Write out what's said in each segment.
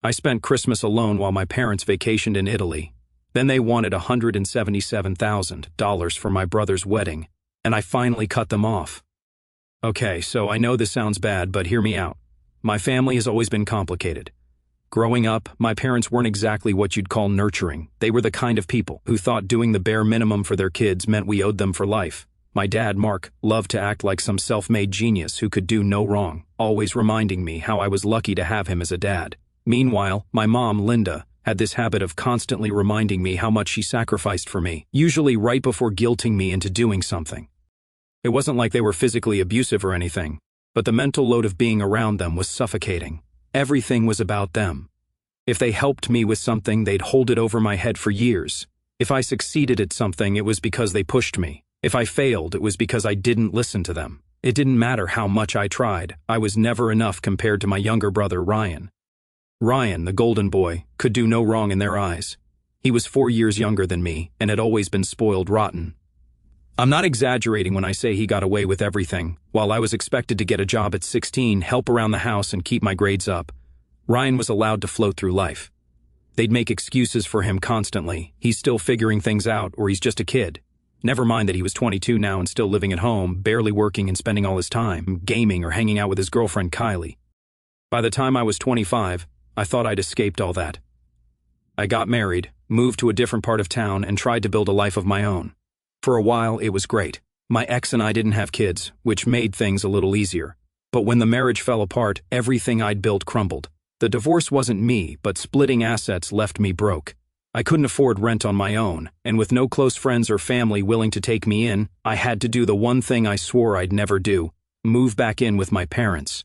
I spent Christmas alone while my parents vacationed in Italy. Then they wanted $177,000 for my brother's wedding, and I finally cut them off. Okay, so I know this sounds bad, but hear me out. My family has always been complicated. Growing up, my parents weren't exactly what you'd call nurturing. They were the kind of people who thought doing the bare minimum for their kids meant we owed them for life. My dad, Mark, loved to act like some self-made genius who could do no wrong, always reminding me how I was lucky to have him as a dad. Meanwhile, my mom, Linda, had this habit of constantly reminding me how much she sacrificed for me, usually right before guilting me into doing something. It wasn't like they were physically abusive or anything, but the mental load of being around them was suffocating. Everything was about them. If they helped me with something, they'd hold it over my head for years. If I succeeded at something, it was because they pushed me. If I failed, it was because I didn't listen to them. It didn't matter how much I tried. I was never enough compared to my younger brother, Ryan. Ryan, the golden boy, could do no wrong in their eyes. He was 4 years younger than me and had always been spoiled rotten. I'm not exaggerating when I say he got away with everything. While I was expected to get a job at 16, help around the house, and keep my grades up, Ryan was allowed to float through life. They'd make excuses for him constantly. He's still figuring things out, or he's just a kid. Never mind that he was 22 now and still living at home, barely working and spending all his time gaming or hanging out with his girlfriend Kylie. By the time I was 25, I thought I'd escaped all that. I got married, moved to a different part of town, and tried to build a life of my own. For a while, it was great. My ex and I didn't have kids, which made things a little easier. But when the marriage fell apart, everything I'd built crumbled. The divorce wasn't me, but splitting assets left me broke. I couldn't afford rent on my own, and with no close friends or family willing to take me in, I had to do the one thing I swore I'd never do: move back in with my parents.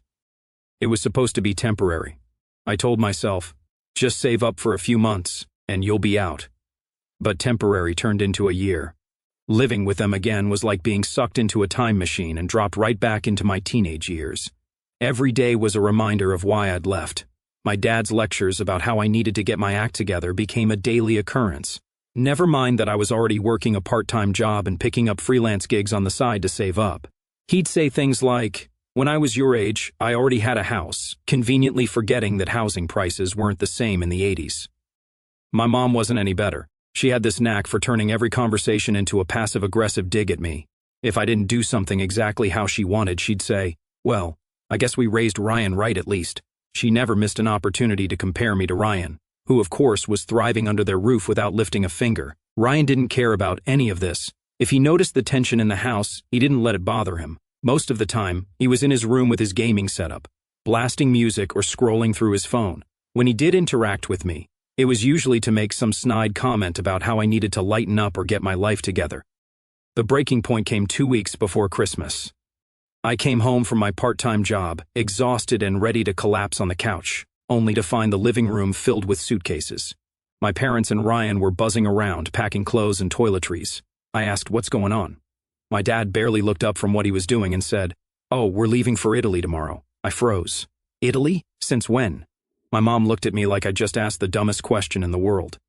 It was supposed to be temporary. I told myself, just save up for a few months, and you'll be out. But temporary turned into a year. Living with them again was like being sucked into a time machine and dropped right back into my teenage years. Every day was a reminder of why I'd left. My dad's lectures about how I needed to get my act together became a daily occurrence. Never mind that I was already working a part-time job and picking up freelance gigs on the side to save up. He'd say things like, "When I was your age, I already had a house," conveniently forgetting that housing prices weren't the same in the 80s. My mom wasn't any better. She had this knack for turning every conversation into a passive-aggressive dig at me. If I didn't do something exactly how she wanted, she'd say, "Well, I guess we raised Ryan right at least." She never missed an opportunity to compare me to Ryan, who of course was thriving under their roof without lifting a finger. Ryan didn't care about any of this. If he noticed the tension in the house, he didn't let it bother him. Most of the time, he was in his room with his gaming setup, blasting music or scrolling through his phone. When he did interact with me, it was usually to make some snide comment about how I needed to lighten up or get my life together. The breaking point came 2 weeks before Christmas. I came home from my part-time job, exhausted and ready to collapse on the couch, only to find the living room filled with suitcases. My parents and Ryan were buzzing around, packing clothes and toiletries. I asked, "What's going on?" My dad barely looked up from what he was doing and said, "Oh, we're leaving for Italy tomorrow." I froze. Italy? Since when? My mom looked at me like I just asked the dumbest question in the world.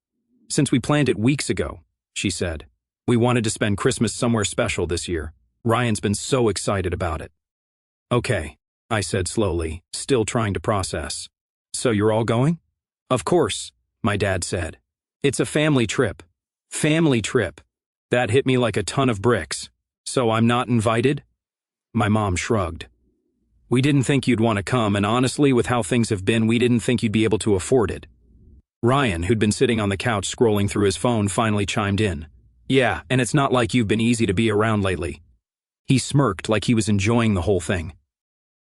"Since we planned it weeks ago," she said. "We wanted to spend Christmas somewhere special this year. Ryan's been so excited about it." "Okay," I said slowly, still trying to process. "So you're all going?" "Of course," my dad said. "It's a family trip." Family trip. That hit me like a ton of bricks. "So I'm not invited?" My mom shrugged. "We didn't think you'd want to come, and honestly, with how things have been, we didn't think you'd be able to afford it." Ryan, who'd been sitting on the couch scrolling through his phone, finally chimed in. "Yeah, and it's not like you've been easy to be around lately." He smirked like he was enjoying the whole thing.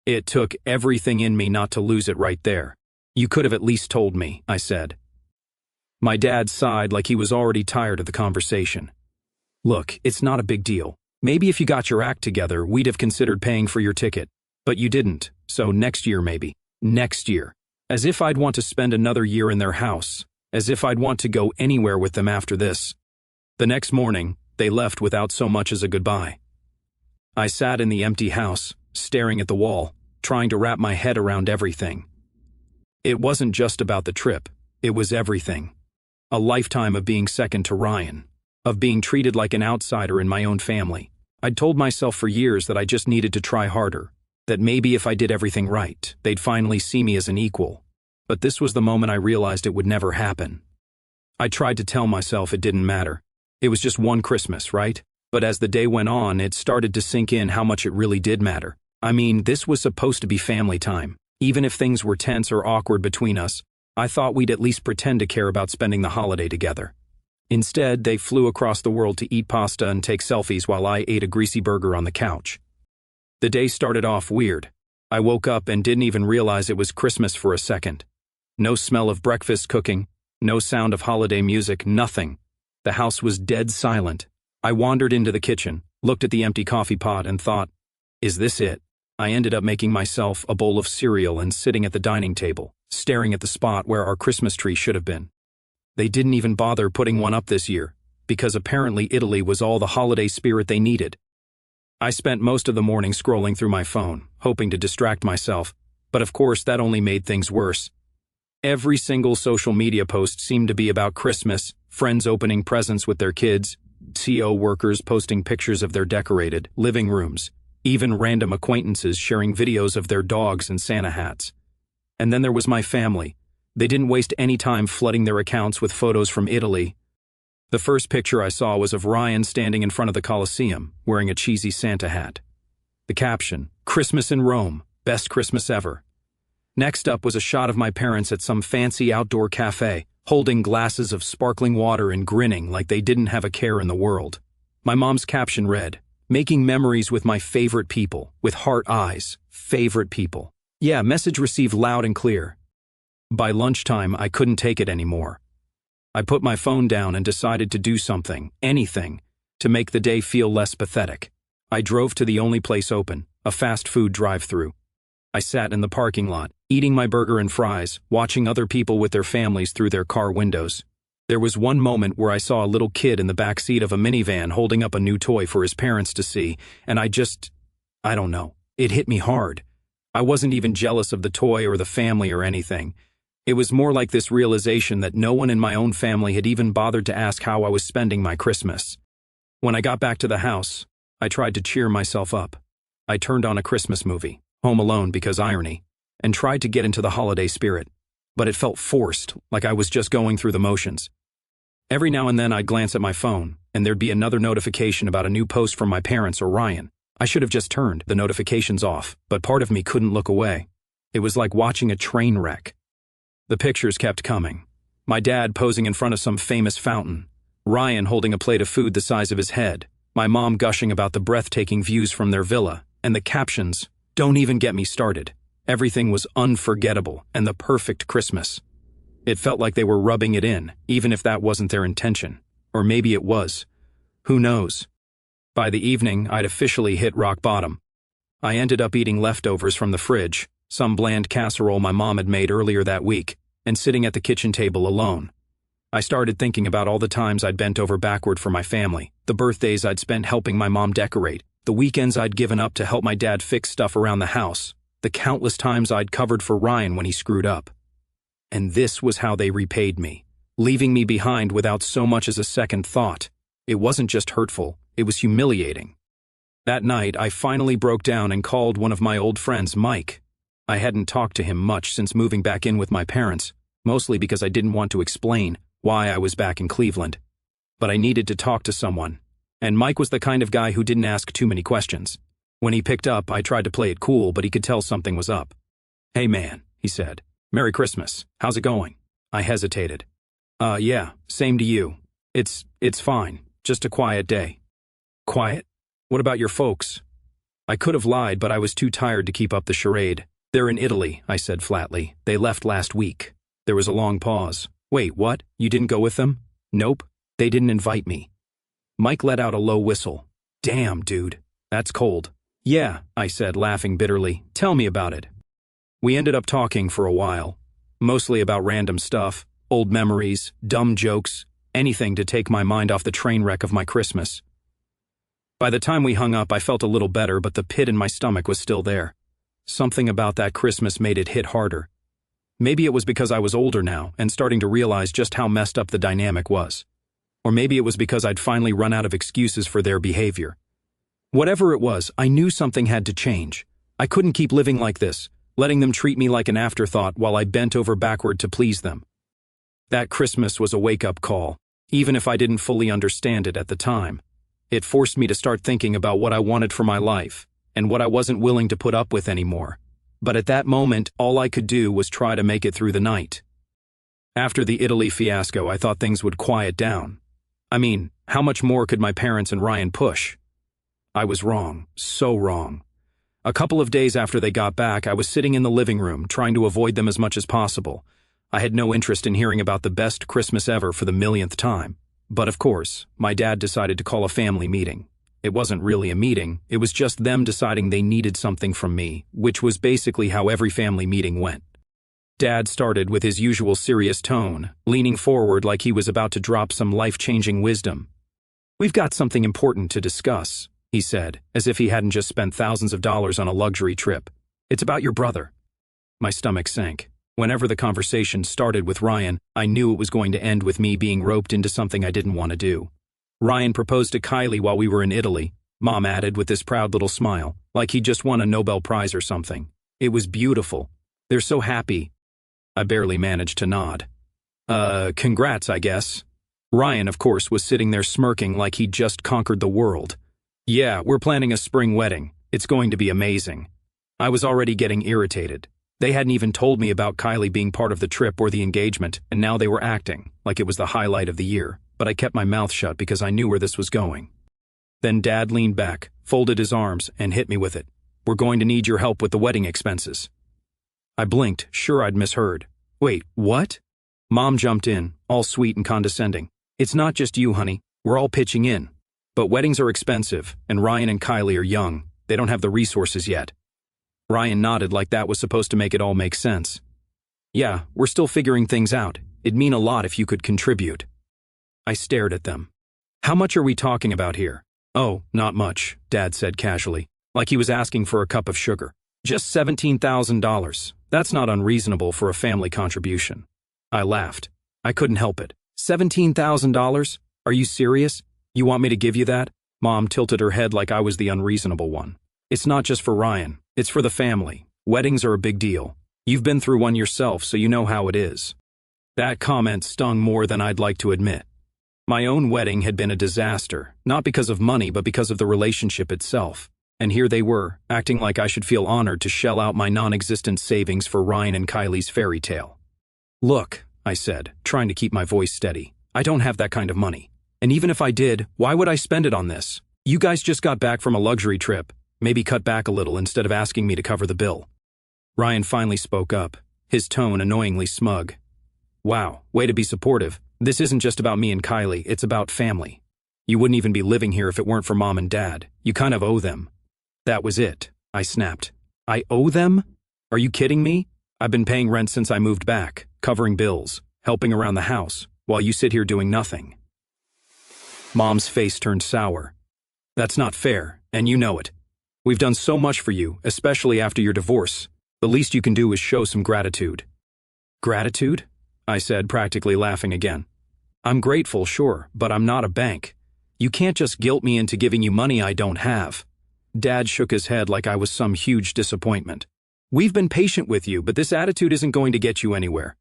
It took everything in me not to lose it right there. "You could have at least told me," I said. My dad sighed like he was already tired of the conversation. "Look, it's not a big deal. Maybe if you got your act together, we'd have considered paying for your ticket. But you didn't, so next year maybe." Next year. As if I'd want to spend another year in their house. As if I'd want to go anywhere with them after this. The next morning, they left without so much as a goodbye. I sat in the empty house, staring at the wall, trying to wrap my head around everything. It wasn't just about the trip, it was everything. A lifetime of being second to Ryan. Of being treated like an outsider in my own family. I'd told myself for years that I just needed to try harder. That maybe if I did everything right, they'd finally see me as an equal. but this was the moment I realized it would never happen. I tried to tell myself it didn't matter. It was just one Christmas, right? But as the day went on, it started to sink in how much it really did matter. I mean, this was supposed to be family time. Even if things were tense or awkward between us, I thought we'd at least pretend to care about spending the holiday together. Instead, they flew across the world to eat pasta and take selfies while I ate a greasy burger on the couch. The day started off weird. I woke up and didn't even realize it was Christmas for a second. No smell of breakfast cooking, no sound of holiday music, nothing. The house was dead silent. I wandered into the kitchen, looked at the empty coffee pot and thought, is this it? I ended up making myself a bowl of cereal and sitting at the dining table, staring at the spot where our Christmas tree should have been. They didn't even bother putting one up this year, because apparently Italy was all the holiday spirit they needed. I spent most of the morning scrolling through my phone, hoping to distract myself, but of course that only made things worse. Every single social media post seemed to be about Christmas, friends opening presents with their kids, CO workers posting pictures of their decorated living rooms, even random acquaintances sharing videos of their dogs and Santa hats. And then there was my family. They didn't waste any time flooding their accounts with photos from Italy. The first picture I saw was of Ryan standing in front of the Colosseum, wearing a cheesy Santa hat. The caption, "Christmas in Rome, best Christmas ever." Next up was a shot of my parents at some fancy outdoor cafe, holding glasses of sparkling water and grinning like they didn't have a care in the world. My mom's caption read, "Making memories with my favorite people, with heart eyes, favorite people." Yeah, message received loud and clear. By lunchtime, I couldn't take it anymore. I put my phone down and decided to do something, anything, to make the day feel less pathetic. I drove to the only place open, a fast food drive-thru. I sat in the parking lot, eating my burger and fries, watching other people with their families through their car windows. There was one moment where I saw a little kid in the back seat of a minivan holding up a new toy for his parents to see, and I don't know, it hit me hard. I wasn't even jealous of the toy or the family or anything. It was more like this realization that no one in my own family had even bothered to ask how I was spending my Christmas. When I got back to the house, I tried to cheer myself up. I turned on a Christmas movie, Home Alone because irony, and tried to get into the holiday spirit. But it felt forced, like I was just going through the motions. Every now and then I'd glance at my phone, and there'd be another notification about a new post from my parents or Ryan. I should have just turned the notifications off, but part of me couldn't look away. It was like watching a train wreck. The pictures kept coming. My dad posing in front of some famous fountain, Ryan holding a plate of food the size of his head, my mom gushing about the breathtaking views from their villa, and the captions, "Don't even get me started." Everything was unforgettable and the perfect Christmas. It felt like they were rubbing it in, even if that wasn't their intention. Or maybe it was. Who knows? By the evening, I'd officially hit rock bottom. I ended up eating leftovers from the fridge, some bland casserole my mom had made earlier that week, and sitting at the kitchen table alone. I started thinking about all the times I'd bent over backward for my family, the birthdays I'd spent helping my mom decorate, the weekends I'd given up to help my dad fix stuff around the house, the countless times I'd covered for Ryan when he screwed up. And this was how they repaid me, leaving me behind without so much as a second thought. It wasn't just hurtful, it was humiliating. That night, I finally broke down and called one of my old friends, Mike. I hadn't talked to him much since moving back in with my parents, mostly because I didn't want to explain why I was back in Cleveland. But I needed to talk to someone, and Mike was the kind of guy who didn't ask too many questions. When he picked up, I tried to play it cool, but he could tell something was up. "Hey man," he said. "Merry Christmas. How's it going?" I hesitated. Yeah, same to you. It's fine. Just a quiet day." "Quiet? What about your folks?" I could have lied, but I was too tired to keep up the charade. "They're in Italy," I said flatly. "They left last week." There was a long pause. "Wait, what? You didn't go with them?" "Nope. They didn't invite me." Mike let out a low whistle. "Damn, dude. That's cold." "Yeah," I said, laughing bitterly. "Tell me about it." We ended up talking for a while, mostly about random stuff, old memories, dumb jokes, anything to take my mind off the train wreck of my Christmas. By the time we hung up, I felt a little better, but the pit in my stomach was still there. Something about that Christmas made it hit harder. Maybe it was because I was older now and starting to realize just how messed up the dynamic was. Or maybe it was because I'd finally run out of excuses for their behavior. Whatever it was, I knew something had to change. I couldn't keep living like this, letting them treat me like an afterthought while I bent over backward to please them. That Christmas was a wake-up call, even if I didn't fully understand it at the time. It forced me to start thinking about what I wanted for my life, and what I wasn't willing to put up with anymore. But at that moment, all I could do was try to make it through the night. After the Italy fiasco, I thought things would quiet down. I mean, how much more could my parents and Ryan push? I was wrong, so wrong. A couple of days after they got back, I was sitting in the living room, trying to avoid them as much as possible. I had no interest in hearing about the best Christmas ever for the millionth time. But of course, my dad decided to call a family meeting. It wasn't really a meeting, it was just them deciding they needed something from me, which was basically how every family meeting went. Dad started with his usual serious tone, leaning forward like he was about to drop some life-changing wisdom. "We've got something important to discuss," he said, as if he hadn't just spent thousands of dollars on a luxury trip. "It's about your brother." My stomach sank. Whenever the conversation started with Ryan, I knew it was going to end with me being roped into something I didn't want to do. Ryan proposed to Kylie while we were in Italy, Mom added with this proud little smile, like he'd just won a Nobel Prize or something. It was beautiful. They're so happy. I barely managed to nod. Congrats, I guess. Ryan, of course, was sitting there smirking like he'd just conquered the world. "Yeah, we're planning a spring wedding. It's going to be amazing." I was already getting irritated. They hadn't even told me about Kylie being part of the trip or the engagement, and now they were acting like it was the highlight of the year, but I kept my mouth shut because I knew where this was going. Then Dad leaned back, folded his arms, and hit me with it. "We're going to need your help with the wedding expenses." I blinked, sure I'd misheard. "Wait, what?" Mom jumped in, all sweet and condescending. "It's not just you, honey. We're all pitching in. But weddings are expensive, and Ryan and Kylie are young. They don't have the resources yet." Ryan nodded like that was supposed to make it all make sense. "Yeah, we're still figuring things out. It'd mean a lot if you could contribute." I stared at them. "How much are we talking about here?" "Oh, not much," Dad said casually, like he was asking for a cup of sugar. "Just $17,000. That's not unreasonable for a family contribution." I laughed. I couldn't help it. $17,000? Are you serious? You want me to give you that? Mom tilted her head like I was the unreasonable one. "It's not just for Ryan. It's for the family. Weddings are a big deal. You've been through one yourself, so you know how it is." That comment stung more than I'd like to admit. My own wedding had been a disaster, not because of money, but because of the relationship itself. And here they were, acting like I should feel honored to shell out my non-existent savings for Ryan and Kylie's fairy tale. "Look," I said, trying to keep my voice steady, "I don't have that kind of money. And even if I did, why would I spend it on this? You guys just got back from a luxury trip. Maybe cut back a little instead of asking me to cover the bill." Ryan finally spoke up, his tone annoyingly smug. "Wow, way to be supportive. This isn't just about me and Kylie, it's about family. You wouldn't even be living here if it weren't for Mom and Dad. You kind of owe them." "That was it," I snapped. "I owe them? Are you kidding me? I've been paying rent since I moved back, covering bills, helping around the house, while you sit here doing nothing." Mom's face turned sour. "That's not fair, and you know it. We've done so much for you, especially after your divorce. The least you can do is show some gratitude." "Gratitude?" I said, practically laughing again. "I'm grateful, sure, but I'm not a bank. You can't just guilt me into giving you money I don't have." Dad shook his head like I was some huge disappointment. "We've been patient with you, but this attitude isn't going to get you anywhere."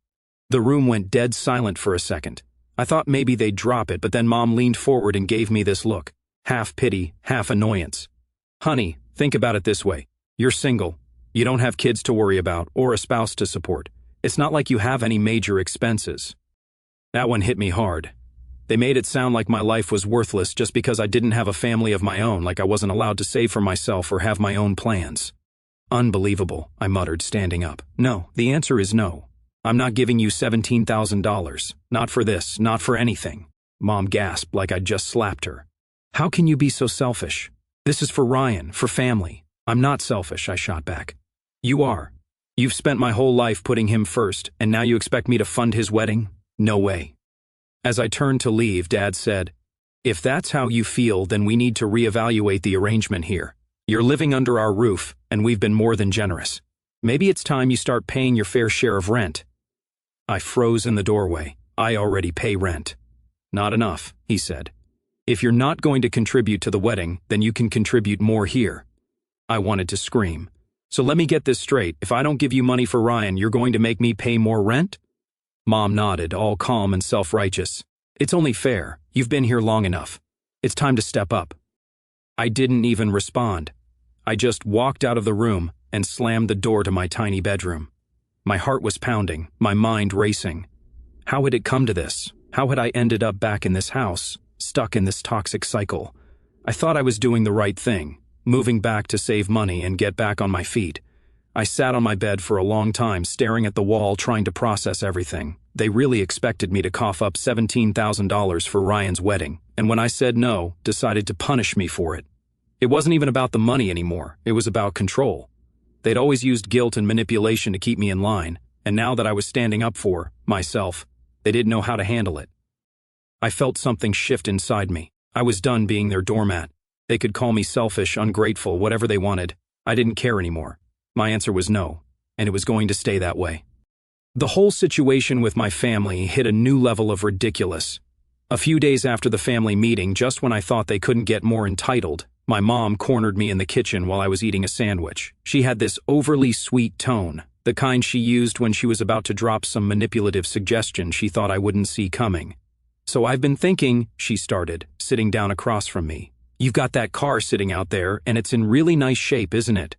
The room went dead silent for a second. I thought maybe they'd drop it, but then Mom leaned forward and gave me this look, half pity, half annoyance. "Honey, think about it this way. You're single. You don't have kids to worry about or a spouse to support. It's not like you have any major expenses." That one hit me hard. They made it sound like my life was worthless just because I didn't have a family of my own, like I wasn't allowed to save for myself or have my own plans. "Unbelievable," I muttered, standing up. "No, the answer is no. I'm not giving you $17,000. Not for this, not for anything." Mom gasped like I'd just slapped her. "How can you be so selfish? This is for Ryan, for family." "I'm not selfish," I shot back. "You are. You've spent my whole life putting him first, and now you expect me to fund his wedding? No way." As I turned to leave, Dad said, "If that's how you feel, then we need to reevaluate the arrangement here. You're living under our roof, and we've been more than generous. Maybe it's time you start paying your fair share of rent." I froze in the doorway. I already pay rent. "Not enough," he said. "If you're not going to contribute to the wedding, then you can contribute more here." I wanted to scream. So let me get this straight. If I don't give you money for Ryan, you're going to make me pay more rent? Mom nodded, all calm and self-righteous. It's only fair. You've been here long enough. It's time to step up. I didn't even respond. I just walked out of the room and slammed the door to my tiny bedroom. My heart was pounding, my mind racing. How had it come to this? How had I ended up back in this house, stuck in this toxic cycle? I thought I was doing the right thing, moving back to save money and get back on my feet. I sat on my bed for a long time, staring at the wall, trying to process everything. They really expected me to cough up $17,000 for Ryan's wedding, and when I said no, decided to punish me for it. It wasn't even about the money anymore, it was about control. They'd always used guilt and manipulation to keep me in line, and now that I was standing up for myself, they didn't know how to handle it. I felt something shift inside me. I was done being their doormat. They could call me selfish, ungrateful, whatever they wanted. I didn't care anymore. My answer was no, and it was going to stay that way. The whole situation with my family hit a new level of ridiculous. A few days after the family meeting, just when I thought they couldn't get more entitled, my mom cornered me in the kitchen while I was eating a sandwich. She had this overly sweet tone, the kind she used when she was about to drop some manipulative suggestion she thought I wouldn't see coming. "So I've been thinking," she started, sitting down across from me. "You've got that car sitting out there, and it's in really nice shape, isn't it?"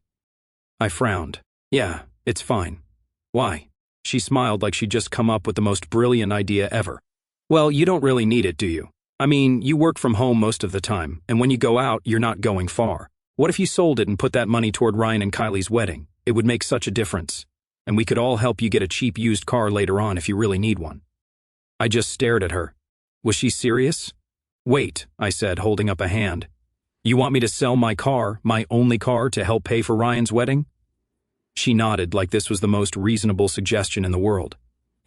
I frowned. "Yeah, it's fine." "Why?" She smiled like she'd just come up with the most brilliant idea ever. "Well, you don't really need it, do you? I mean, you work from home most of the time, and when you go out, you're not going far. What if you sold it and put that money toward Ryan and Kylie's wedding? It would make such a difference. And we could all help you get a cheap used car later on if you really need one." I just stared at her. Was she serious? "Wait," I said, holding up a hand. "You want me to sell my car, my only car, to help pay for Ryan's wedding?" She nodded like this was the most reasonable suggestion in the world.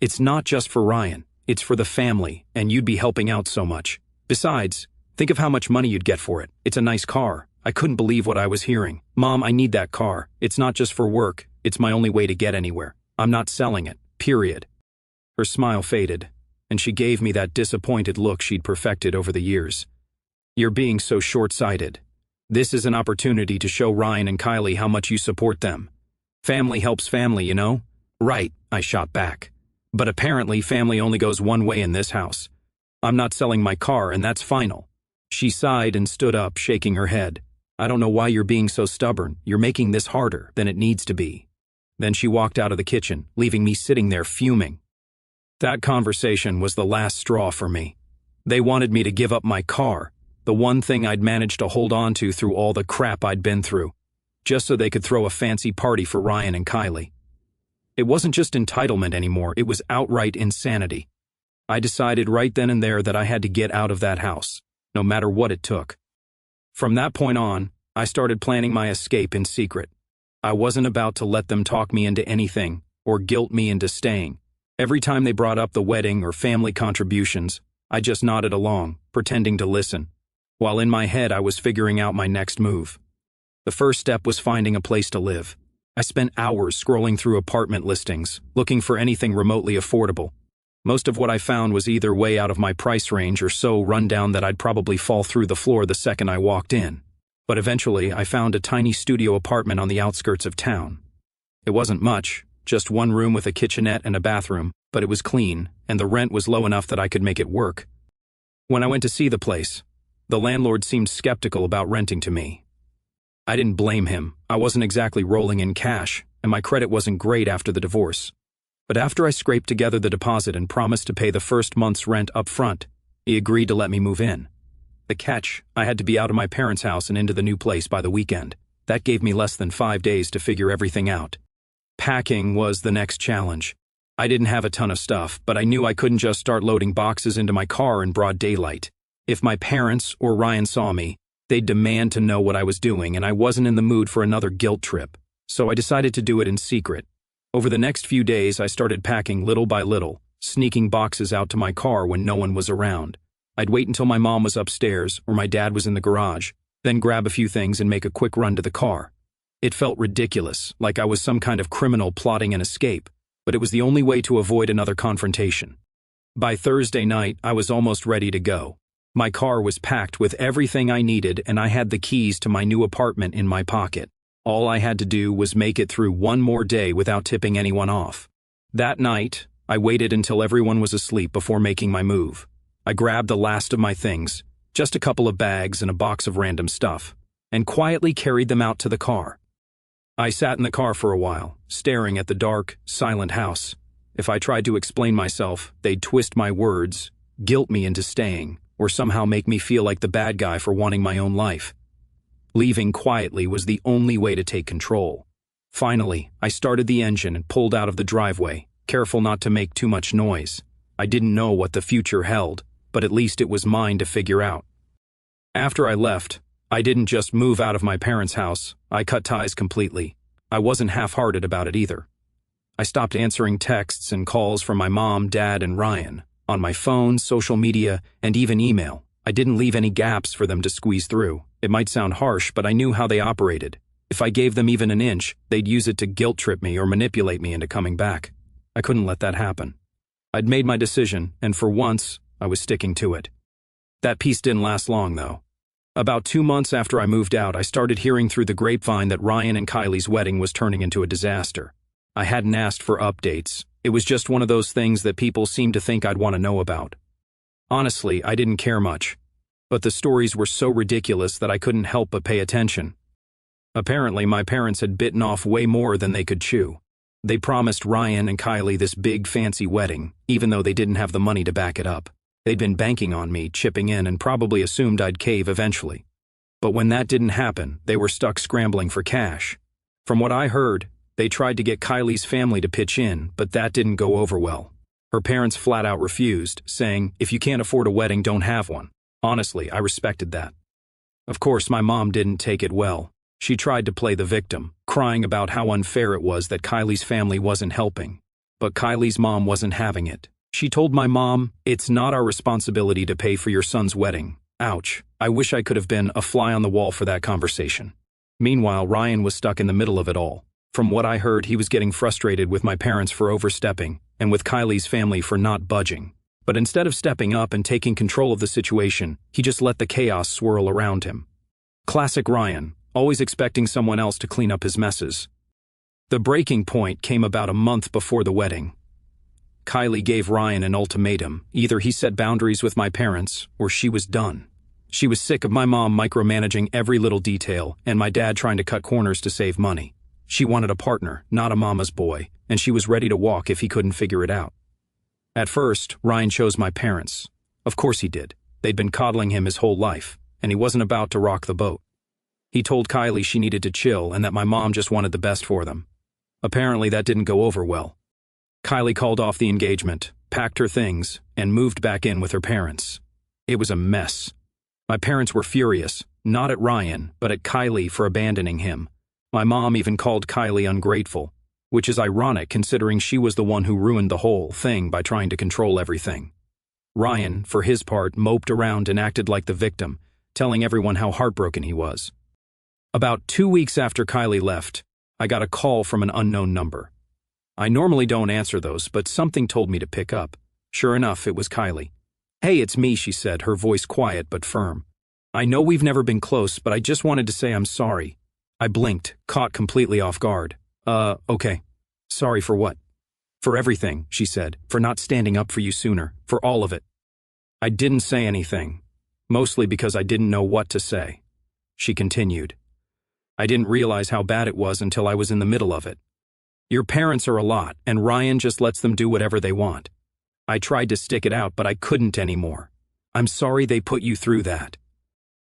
"It's not just for Ryan, it's for the family, and you'd be helping out so much. Besides, think of how much money you'd get for it. It's a nice car." I couldn't believe what I was hearing. "Mom, I need that car. It's not just for work, it's my only way to get anywhere. I'm not selling it, period." Her smile faded, and she gave me that disappointed look she'd perfected over the years. "You're being so short-sighted. This is an opportunity to show Ryan and Kylie how much you support them. Family helps family, you know?" "Right," I shot back. "But apparently family only goes one way in this house. I'm not selling my car, and that's final." She sighed and stood up, shaking her head. "I don't know why you're being so stubborn. You're making this harder than it needs to be." Then she walked out of the kitchen, leaving me sitting there fuming. That conversation was the last straw for me. They wanted me to give up my car, the one thing I'd managed to hold on to through all the crap I'd been through, just so they could throw a fancy party for Ryan and Kylie. It wasn't just entitlement anymore, it was outright insanity. I decided right then and there that I had to get out of that house, no matter what it took. From that point on, I started planning my escape in secret. I wasn't about to let them talk me into anything, or guilt me into staying. Every time they brought up the wedding or family contributions, I just nodded along, pretending to listen, while in my head I was figuring out my next move. The first step was finding a place to live. I spent hours scrolling through apartment listings, looking for anything remotely affordable. Most of what I found was either way out of my price range or so run down that I'd probably fall through the floor the second I walked in. But eventually, I found a tiny studio apartment on the outskirts of town. It wasn't much, just one room with a kitchenette and a bathroom, but it was clean, and the rent was low enough that I could make it work. When I went to see the place, the landlord seemed skeptical about renting to me. I didn't blame him. I wasn't exactly rolling in cash, and my credit wasn't great after the divorce. But after I scraped together the deposit and promised to pay the first month's rent up front, he agreed to let me move in. The catch, I had to be out of my parents' house and into the new place by the weekend. That gave me less than 5 days to figure everything out. Packing was the next challenge. I didn't have a ton of stuff, but I knew I couldn't just start loading boxes into my car in broad daylight. If my parents or Ryan saw me, they'd demand to know what I was doing, and I wasn't in the mood for another guilt trip. So I decided to do it in secret. Over the next few days, I started packing little by little, sneaking boxes out to my car when no one was around. I'd wait until my mom was upstairs or my dad was in the garage, then grab a few things and make a quick run to the car. It felt ridiculous, like I was some kind of criminal plotting an escape, but it was the only way to avoid another confrontation. By Thursday night, I was almost ready to go. My car was packed with everything I needed, and I had the keys to my new apartment in my pocket. All I had to do was make it through one more day without tipping anyone off. That night, I waited until everyone was asleep before making my move. I grabbed the last of my things, just a couple of bags and a box of random stuff, and quietly carried them out to the car. I sat in the car for a while, staring at the dark, silent house. If I tried to explain myself, they'd twist my words, guilt me into staying, or somehow make me feel like the bad guy for wanting my own life. Leaving quietly was the only way to take control. Finally, I started the engine and pulled out of the driveway, careful not to make too much noise. I didn't know what the future held, but at least it was mine to figure out. After I left, I didn't just move out of my parents' house, I cut ties completely. I wasn't half-hearted about it either. I stopped answering texts and calls from my mom, dad, and Ryan. On my phone, social media, and even email, I didn't leave any gaps for them to squeeze through. It might sound harsh, but I knew how they operated. If I gave them even an inch, they'd use it to guilt-trip me or manipulate me into coming back. I couldn't let that happen. I'd made my decision, and for once, I was sticking to it. That peace didn't last long, though. About 2 months after I moved out, I started hearing through the grapevine that Ryan and Kylie's wedding was turning into a disaster. I hadn't asked for updates. It was just one of those things that people seemed to think I'd want to know about. Honestly, I didn't care much. But the stories were so ridiculous that I couldn't help but pay attention. Apparently, my parents had bitten off way more than they could chew. They promised Ryan and Kylie this big fancy wedding, even though they didn't have the money to back it up. They'd been banking on me, chipping in, and probably assumed I'd cave eventually. But when that didn't happen, they were stuck scrambling for cash. From what I heard, they tried to get Kylie's family to pitch in, but that didn't go over well. Her parents flat out refused, saying, "If you can't afford a wedding, don't have one." Honestly, I respected that. Of course, my mom didn't take it well. She tried to play the victim, crying about how unfair it was that Kylie's family wasn't helping. But Kylie's mom wasn't having it. She told my mom, "It's not our responsibility to pay for your son's wedding." Ouch. I wish I could have been a fly on the wall for that conversation. Meanwhile, Ryan was stuck in the middle of it all. From what I heard, he was getting frustrated with my parents for overstepping, and with Kylie's family for not budging. But instead of stepping up and taking control of the situation, he just let the chaos swirl around him. Classic Ryan, always expecting someone else to clean up his messes. The breaking point came about a month before the wedding. Kylie gave Ryan an ultimatum. Either he set boundaries with my parents, or she was done. She was sick of my mom micromanaging every little detail, and my dad trying to cut corners to save money. She wanted a partner, not a mama's boy, and she was ready to walk if he couldn't figure it out. At first, Ryan chose my parents. Of course he did. They'd been coddling him his whole life, and he wasn't about to rock the boat. He told Kylie she needed to chill and that my mom just wanted the best for them. Apparently that didn't go over well. Kylie called off the engagement, packed her things, and moved back in with her parents. It was a mess. My parents were furious, not at Ryan, but at Kylie for abandoning him. My mom even called Kylie ungrateful, which is ironic considering she was the one who ruined the whole thing by trying to control everything. Ryan, for his part, moped around and acted like the victim, telling everyone how heartbroken he was. About 2 weeks after Kylie left, I got a call from an unknown number. I normally don't answer those, but something told me to pick up. Sure enough, it was Kylie. "Hey, it's me," she said, her voice quiet but firm. "I know we've never been close, but I just wanted to say I'm sorry." I blinked, caught completely off guard. Okay. Sorry for what?" "For everything," she said, "for not standing up for you sooner, for all of it." I didn't say anything, mostly because I didn't know what to say. She continued. "I didn't realize how bad it was until I was in the middle of it. Your parents are a lot, and Ryan just lets them do whatever they want. I tried to stick it out, but I couldn't anymore. I'm sorry they put you through that."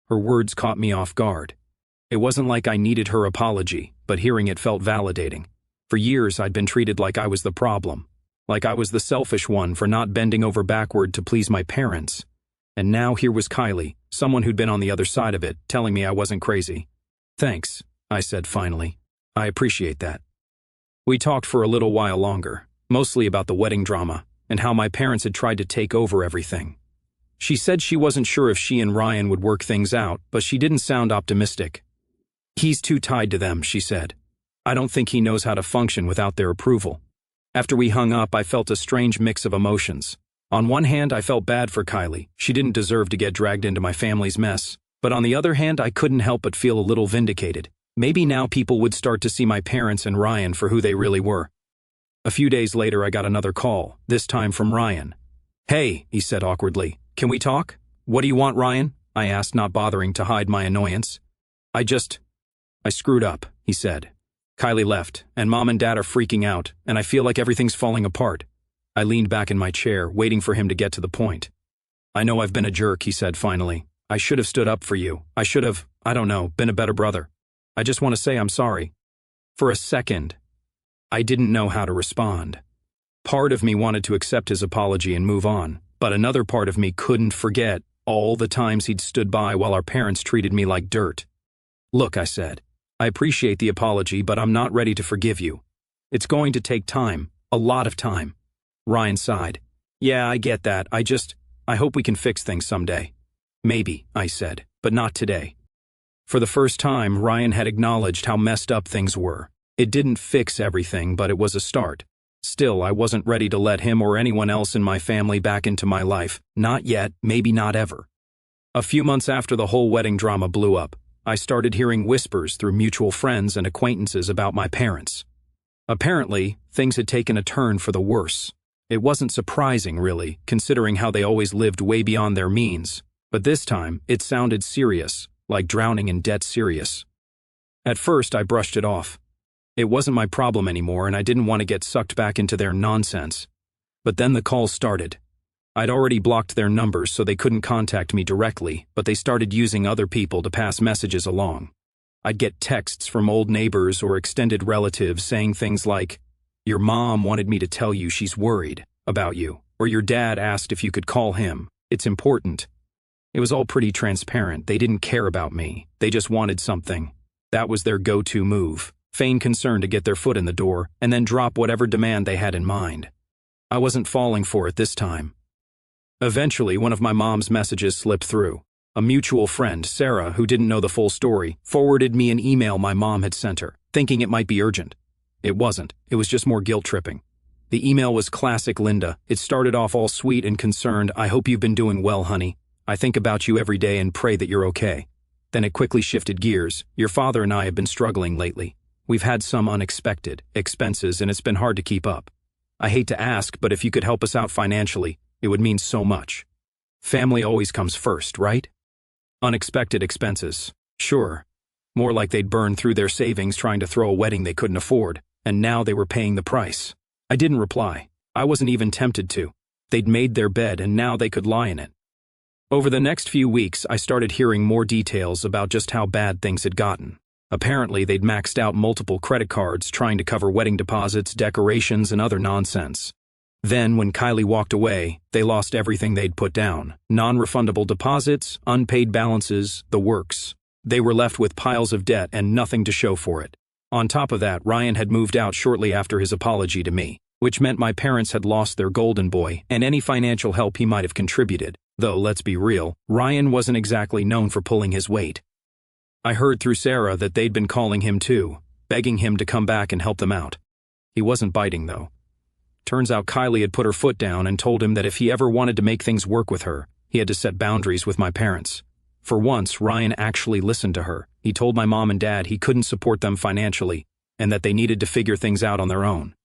Her words caught me off guard. It wasn't like I needed her apology, but hearing it felt validating. For years, I'd been treated like I was the problem, like I was the selfish one for not bending over backward to please my parents. And now here was Kylie, someone who'd been on the other side of it, telling me I wasn't crazy. "Thanks," I said finally. "I appreciate that." We talked for a little while longer, mostly about the wedding drama and how my parents had tried to take over everything. She said she wasn't sure if she and Ryan would work things out, but she didn't sound optimistic. "He's too tied to them," she said. "I don't think he knows how to function without their approval." After we hung up, I felt a strange mix of emotions. On one hand, I felt bad for Kylie. She didn't deserve to get dragged into my family's mess. But on the other hand, I couldn't help but feel a little vindicated. Maybe now people would start to see my parents and Ryan for who they really were. A few days later, I got another call, this time from Ryan. "Hey," he said awkwardly, "can we talk?" "What do you want, Ryan?" I asked, not bothering to hide my annoyance. I screwed up," he said. "Kylie left, and Mom and Dad are freaking out, and I feel like everything's falling apart." I leaned back in my chair, waiting for him to get to the point. "I know I've been a jerk," he said finally. "I should have stood up for you. I should have, I don't know, been a better brother. I just want to say I'm sorry." For a second, I didn't know how to respond. Part of me wanted to accept his apology and move on, but another part of me couldn't forget all the times he'd stood by while our parents treated me like dirt. "Look," I said, "I appreciate the apology, but I'm not ready to forgive you. It's going to take time, a lot of time." Ryan sighed. "Yeah, I get that. I hope we can fix things someday." "Maybe," I said, "but not today." For the first time, Ryan had acknowledged how messed up things were. It didn't fix everything, but it was a start. Still, I wasn't ready to let him or anyone else in my family back into my life. Not yet, maybe not ever. A few months after the whole wedding drama blew up, I started hearing whispers through mutual friends and acquaintances about my parents. Apparently, things had taken a turn for the worse. It wasn't surprising, really, considering how they always lived way beyond their means. But this time, it sounded serious, like drowning in debt serious. At first, I brushed it off. It wasn't my problem anymore, and I didn't want to get sucked back into their nonsense. But then the calls started. I'd already blocked their numbers so they couldn't contact me directly, but they started using other people to pass messages along. I'd get texts from old neighbors or extended relatives saying things like, "Your mom wanted me to tell you she's worried about you," or "Your dad asked if you could call him. It's important." It was all pretty transparent. They didn't care about me. They just wanted something. That was their go-to move. Feign concern to get their foot in the door, and then drop whatever demand they had in mind. I wasn't falling for it this time. Eventually, one of my mom's messages slipped through. A mutual friend, Sarah, who didn't know the full story, forwarded me an email my mom had sent her, thinking it might be urgent. It wasn't. It was just more guilt-tripping. The email was classic Linda. It started off all sweet and concerned. "I hope you've been doing well, honey. I think about you every day and pray that you're okay." Then it quickly shifted gears. "Your father and I have been struggling lately. We've had some unexpected expenses, and it's been hard to keep up. I hate to ask, but if you could help us out financially, it would mean so much. Family always comes first, right?" Unexpected expenses. Sure. More like they'd burned through their savings trying to throw a wedding they couldn't afford, and now they were paying the price. I didn't reply. I wasn't even tempted to. They'd made their bed, and now they could lie in it. Over the next few weeks, I started hearing more details about just how bad things had gotten. Apparently, they'd maxed out multiple credit cards trying to cover wedding deposits, decorations, and other nonsense. Then, when Kylie walked away, they lost everything they'd put down. Non-refundable deposits, unpaid balances, the works. They were left with piles of debt and nothing to show for it. On top of that, Ryan had moved out shortly after his apology to me, which meant my parents had lost their golden boy and any financial help he might have contributed. Though, let's be real, Ryan wasn't exactly known for pulling his weight. I heard through Sarah that they'd been calling him too, begging him to come back and help them out. He wasn't biting, though. Turns out Kylie had put her foot down and told him that if he ever wanted to make things work with her, he had to set boundaries with my parents. For once, Ryan actually listened to her. He told my mom and dad he couldn't support them financially, and that they needed to figure things out on their own.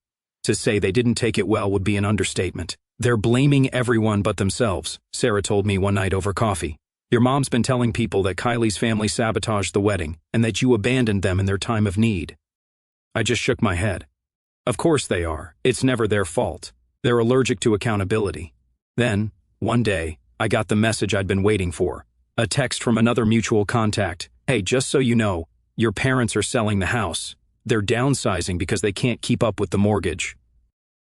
To say they didn't take it well would be an understatement. "They're blaming everyone but themselves," Sarah told me one night over coffee. "Your mom's been telling people that Kylie's family sabotaged the wedding, and that you abandoned them in their time of need." I just shook my head. Of course they are. It's never their fault. They're allergic to accountability. Then, one day, I got the message I'd been waiting for. A text from another mutual contact. "Hey, just so you know, your parents are selling the house. They're downsizing because they can't keep up with the mortgage."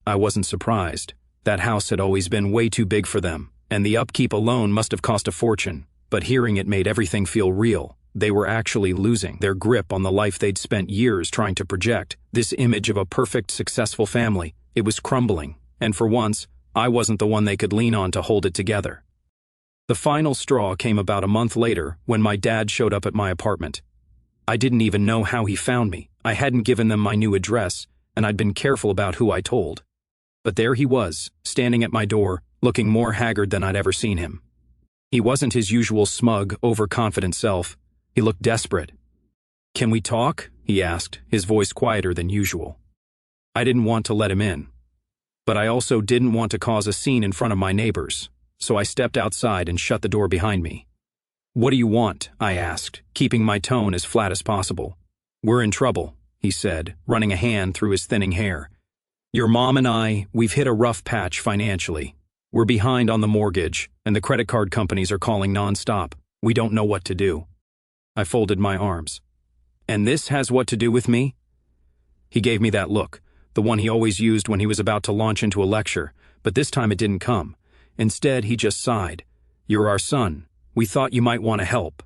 I wasn't surprised. That house had always been way too big for them, and the upkeep alone must have cost a fortune. But hearing it made everything feel real. They were actually losing their grip on the life they'd spent years trying to project. This image of a perfect, successful family, it was crumbling. And for once, I wasn't the one they could lean on to hold it together. The final straw came about a month later when my dad showed up at my apartment. I didn't even know how he found me. I hadn't given them my new address, and I'd been careful about who I told. But there he was, standing at my door, looking more haggard than I'd ever seen him. He wasn't his usual smug, overconfident self. He looked desperate. "Can we talk?" he asked, his voice quieter than usual. I didn't want to let him in, but I also didn't want to cause a scene in front of my neighbors, so I stepped outside and shut the door behind me. "What do you want?" I asked, keeping my tone as flat as possible. "We're in trouble," he said, running a hand through his thinning hair. "Your mom and we've hit a rough patch financially. We're behind on the mortgage, and the credit card companies are calling nonstop. We don't know what to do." I folded my arms. "And this has what to do with me?" He gave me that look, the one he always used when he was about to launch into a lecture, but this time it didn't come. Instead, he just sighed. "You're our son. We thought you might want to help."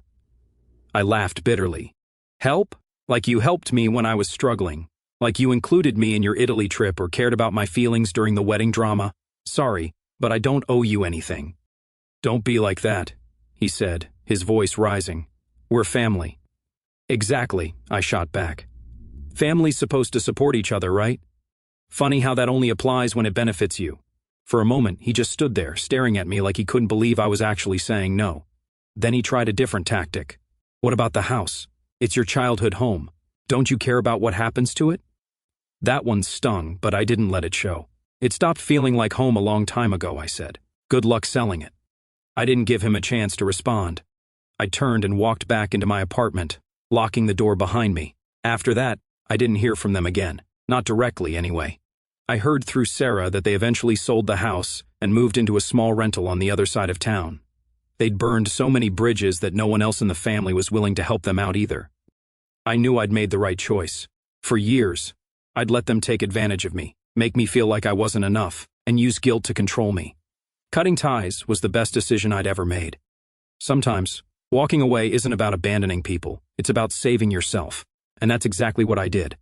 I laughed bitterly. "Help? Like you helped me when I was struggling. Like you included me in your Italy trip or cared about my feelings during the wedding drama. Sorry, but I don't owe you anything." "Don't be like that," he said, his voice rising. "We're family." "Exactly," I shot back. "Family's supposed to support each other, right? Funny how that only applies when it benefits you." For a moment, he just stood there, staring at me like he couldn't believe I was actually saying no. Then he tried a different tactic. "What about the house? It's your childhood home. Don't you care about what happens to it?" That one stung, but I didn't let it show. "It stopped feeling like home a long time ago," I said. "Good luck selling it." I didn't give him a chance to respond. I turned and walked back into my apartment, locking the door behind me. After that, I didn't hear from them again. Not directly, anyway. I heard through Sarah that they eventually sold the house and moved into a small rental on the other side of town. They'd burned so many bridges that no one else in the family was willing to help them out either. I knew I'd made the right choice. For years, I'd let them take advantage of me, make me feel like I wasn't enough, and use guilt to control me. Cutting ties was the best decision I'd ever made. Sometimes, walking away isn't about abandoning people, it's about saving yourself. And that's exactly what I did.